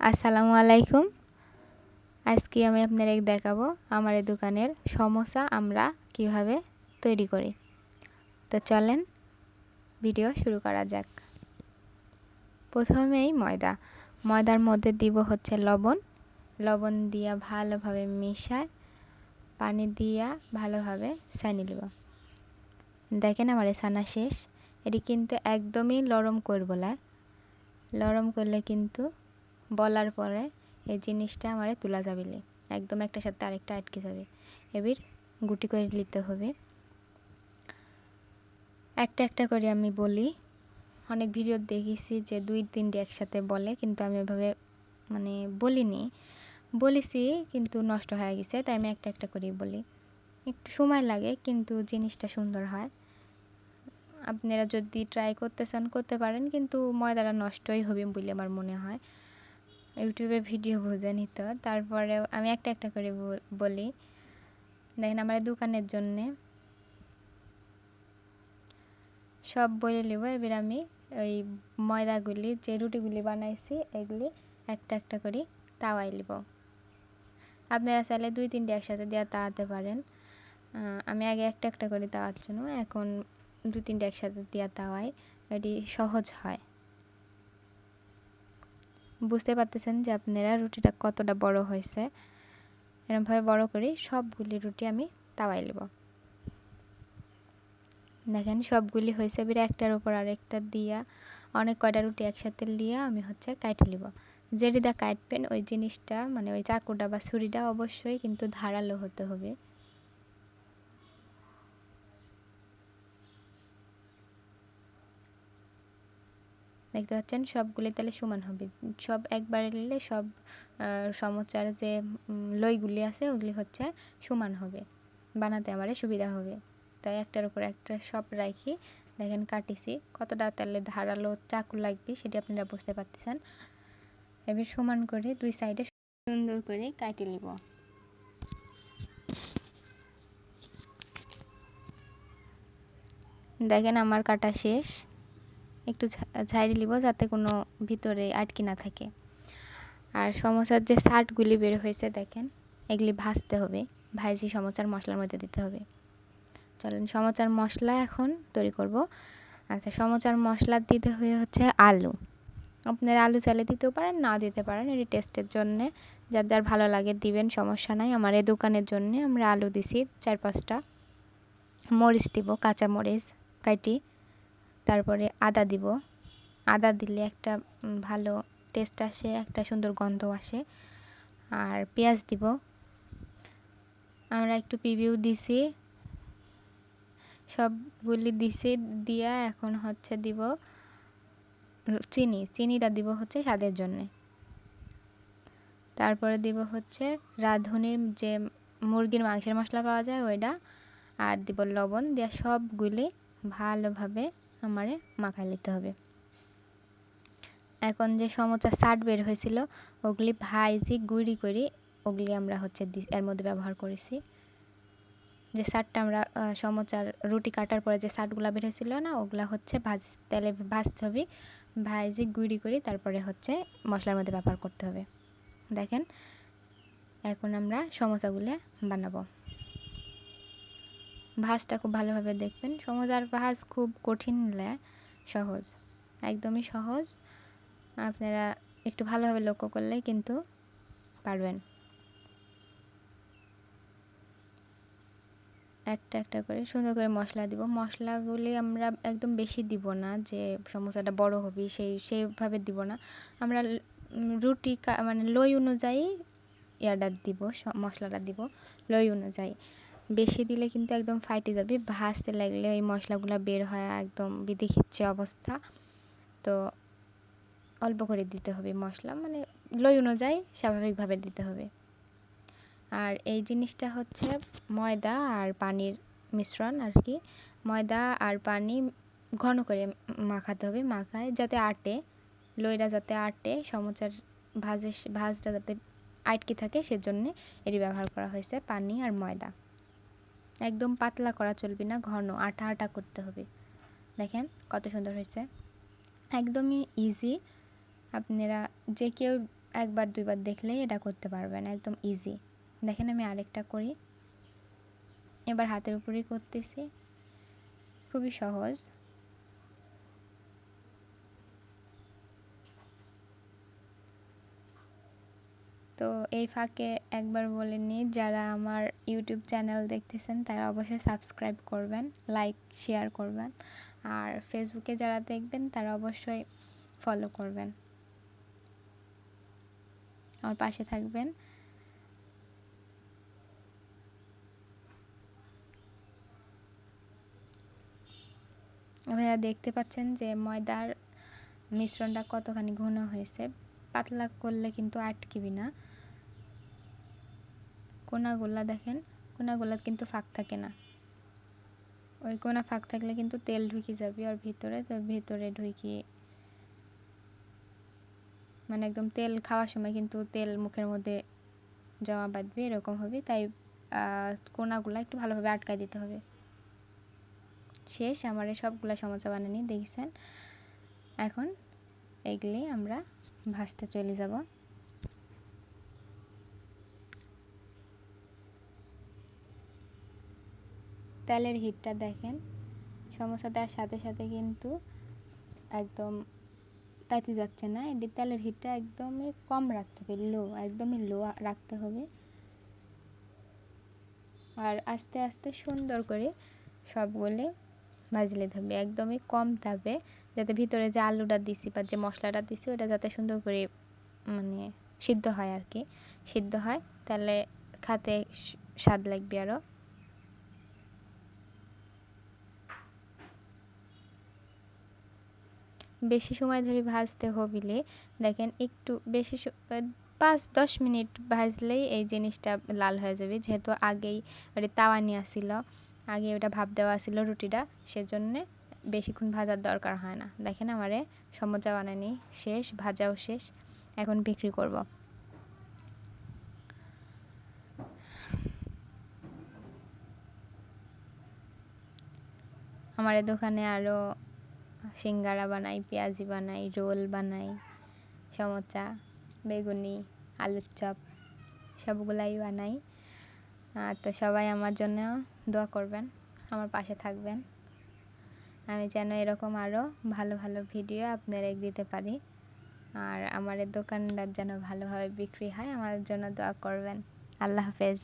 আসসালামু আলাইকুম। আজকে আমি আপনাদের দেখাবো আমার এই দোকানের সমোসা আমরা কিভাবে তৈরি করি। তো চলেন ভিডিও শুরু করা যাক। প্রথমেই ময়দার মধ্যে দিব হচ্ছে লবণ দিয়া ভালোভাবে মিশায় পানি দিয়া ভালোভাবে ছানি নিব। দেখেন আমার ছানা শেষ। এটি কিন্তু একদমই নরম করব না, নরম করলে কিন্তু বলার পরে এই জিনিসটা আমারে তোলা যাবে না, একদম একটার সাথে আরেকটা আটকে যাবে। এবার গুটি করে নিতে হবে। একটা একটা করে আমি বলি। অনেক ভিডিও দেখেছি যে 2-3টি একসাথে বলে, কিন্তু আমি এভাবে বলেছি কিন্তু নষ্ট হয়ে গেছে, তাই আমি একটা একটা করে বলি। একটু সময় লাগে কিন্তু জিনিসটা সুন্দর হয়। আপনারা যদি ট্রাই করতে চান করতে পারেন, কিন্তু ময়দাটা নষ্টই হবে বলে আমার মনে হয়। ইউটিউবে ভিডিও বুঝে নিত, তারপরে আমি একটা একটা করে বলি। দেখেন আমার দোকানের জন্যে সব বলে নেব। এবার আমি ওই ময়দাগুলি যে রুটিগুলি বানাইছি এগুলি একটা একটা করে তাওয়াই নেব। আপনারা চাইলে 2-3টে একসাথে দিয়ে তাওয়াতে পারেন। আমি আগে একটা একটা করে তাওয়াচ্ছি না, এখন 2-3টে একসাথে দিয়ে তাওয়াই, এটি সহজ হয়। বুঝতে পারতেছেন যে আপনারা রুটিটা কতটা বড় হয়েছে। এরকমভাবে বড় করে সবগুলি রুটি আমি তাওয়াই নেব। দেখেন সবগুলি হয়েছে। এবার একটার উপর আরেকটা দিয়া অনেক কয়টা রুটি একসাথে লিয়া আমি হচ্ছে কাটে নিব। যেটা কাটবেন ওই জিনিসটা ওই চাকুটা বা ছুরিটা অবশ্যই কিন্তু ধারালো হতে হবে। দেখতে পাচ্ছেন সবগুলি তাহলে সমান হবে। সব একবারে নিলে সব সমোসার যে লইগুলি আছে ওগুলি হচ্ছে সমান হবে, বানাতে আমার সুবিধা হবে। তাই একটার উপর একটা সব রাখি। দেখেন কাটিছি কতটা তাহলে ধারালো চাকু লাগবে সেটি আপনারা বুঝতে পারতেছেন। এবার সমান করে দুই সাইডে সুন্দর করে কাটে নিব। দেখেন আমার কাটা শেষ। একটু ঝাড়ি নিব যাতে কোনো ভিতরে আটকে না থাকে। আর সমোসার যে সাটগুলি বের হয়েছে দেখেন, এগুলি ভাজতে হবে। ভাজি সমোসার মশলার মধ্যে দিতে হবে। চলেন সমোসার মশলা এখন তৈরি করব। আচ্ছা, সমোসার মশলা দিতে হচ্ছে আলু। আপনারা আলু চাইলে দিতেও পারেন, না দিতে পারেন, এটি টেস্টের জন্যে যাদের ভালো লাগে দিবেন, সমস্যা নাই। আমার এই দোকানের জন্যে আমরা আলু দিছি 4-5টা। মরিচ দিব, কাঁচা মরিচ কাটি। তারপরে আদা দিব। আদা দিলে একটা ভালো টেস্ট আসে, একটা সুন্দর গন্ধ আসে। আর পেঁয়াজ দিব। আমরা একটু পিবিউ দিছি, সবগুলি দিছি। দিয়া এখন হচ্ছে দিব চিনিটা দিব হচ্ছে স্বাদের জন্যে। তারপরে দিব হচ্ছে রাঁধুনির যে মুরগির মাংসের মশলা পাওয়া যায় ওইটা, আর দিব লবণ। দিয়ে সবগুলি ভালোভাবে আমারে মাখাই নিতে হবে। এখন যে সমোসা সাট বের হয়েছিল ওগুলি ভাজি গুঁড়ি করে ওগুলি আমরা হচ্ছে এর মধ্যে ব্যবহার করেছি। যে সাটটা আমরা সমোসার রুটি কাটার পরে যে সাটগুলো বের হয়েছিল না, ওগুলা হচ্ছে তেলে ভাজতে হবে। ভাজি গুঁড়ি করে তারপরে হচ্ছে মশলার মধ্যে ব্যবহার করতে হবে। দেখেন এখন আমরা সমোসাগুলো বানাবো। ভাজটা খুব ভালোভাবে দেখবেন। সমোসার ভাজ খুব কঠিন না, সহজ, একদমই সহজ। আপনারা একটু ভালোভাবে লক্ষ্য করলেই কিন্তু পারবেন। একটা একটা করে সুন্দর করে মশলা দিব। মশলাগুলি আমরা একদম বেশি দিব না যে সমোসাটা বড় হবে সেইভাবে দিব না। আমরা রুটি লই অনুযায়ী ইয়াটা দিব, মশলাটা দিব লই অনুযায়ী। বেশি দিলে কিন্তু একদম ফাইটে যাবে, ভাজতে লাগলে ওই মশলাগুলো বের হয় একদম বিদিকিচ্ছে অবস্থা। তো অল্প করে দিতে হবে মশলা, লই অনুযায়ী স্বাভাবিকভাবে দিতে হবে। আর এই জিনিসটা হচ্ছে ময়দা আর পানির মিশ্রণ আর কি। ময়দা আর পানি ঘন করে মাখাতে হবে, মাখায় যাতে আটে, লইটা যাতে আটে, সমোসার ভাজটা যাতে আটকে থাকে সেজন্য এটি ব্যবহার করা হয়েছে পানি আর ময়দা। একদম পাতলা করা চলবে না, ঘন আটা আটা করতে হবে। দেখেন কত সুন্দর হয়েছে, একদমই ইজি। আপনারা যে কেউ একবার দুইবার দেখলেই এটা করতে পারবেন, একদম ইজি। দেখেন আমি আরেকটা করি, এবার হাতের উপরেই করতেছি, খুবই সহজ। তো এই ফাঁকে একবার বলে নিই, যারা আমার ইউটিউব চ্যানেল দেখতেছেন তারা অবশ্যই সাবস্ক্রাইব করবেন, লাইক শেয়ার করবেন, আর ফেসবুকে যারা দেখবেন তারা অবশ্যই ফলো করবেন, আমার পাশে থাকবেন। আপনারা দেখতে পাচ্ছেন যে ময়দার মিশ্রণটা কতখানি ঘন হয়েছে। পাতলা করলে কিন্তু আটকিবি না। কোনাগুলা দেখেন, কোনাগুলা কিন্তু ফাঁক থাকে না, ওই কোনা ফাঁক থাকলে কিন্তু তেল ঢুকে যাবে আর ভিতরে, তো ভিতরে ঢুকি মানে একদম তেল খাওয়ার সময় কিন্তু তেল মুখের মধ্যে জমা বাঁধবে, এরকম হবে। তাই কোনাগুলা একটু ভালোভাবে আটকায় দিতে হবে। শেষ, আমার সবগুলা সমোসা বানানি দেখছেন। এখন এগুলি আমরা ভাজতে চলে যাব। তেলের হিটটা দেখেন, সমোসা দেওয়ার সাথে সাথে কিন্তু একদম তাইতে যাচ্ছে না, এটি তেলের হিটটা একদমই কম রাখতে হবে, লো, একদমই লো রাখতে হবে। আর আস্তে আস্তে সুন্দর করে সবগুলো ভাজলে হবে, একদমই কম তাপে, যাতে ভিতরে যে আলুটা দিছি বা যে মশলাটা দিছি ওটা যাতে সুন্দর করে মানে সিদ্ধ হয় আর কি, সিদ্ধ হয়, তাহলে খেতে স্বাদ লাগবে আরও। বেশি সময় ধরে ভাজতে হবিলে দেখেন একটু বেশি 5-10 মিনিট ভাজলেই এই জিনিসটা লাল হয়ে যাবে, যেহেতু আগেই ওটা তাওয়া নিয়ে আসছিল, আগে ওটা ভাপ দেওয়া ছিল রুটিটা, সেজন্যে বেশিক্ষণ ভাজার দরকার হয় না। দেখেন আমারে সমোসা বানানি শেষ, ভাজাও শেষ, এখন বিক্রি করব। আমার দোকানে আরও সিঙ্গারা বানাই, পেঁয়াজি বানাই, রোল বানাই, সমোসা, বেগুনি, আলুর চপ সবগুলাই বানাই। তো সবাই আমার জন্য দোয়া করবেন, আমার পাশে থাকবেন, আমি যেন এরকম আরও ভালো ভালো ভিডিও আপনারা দিতে পারি, আর আমার দোকানটা যেন ভালোভাবে বিক্রি হয়, আমার জন্য দোয়া করবেন। আল্লাহ হাফেজ।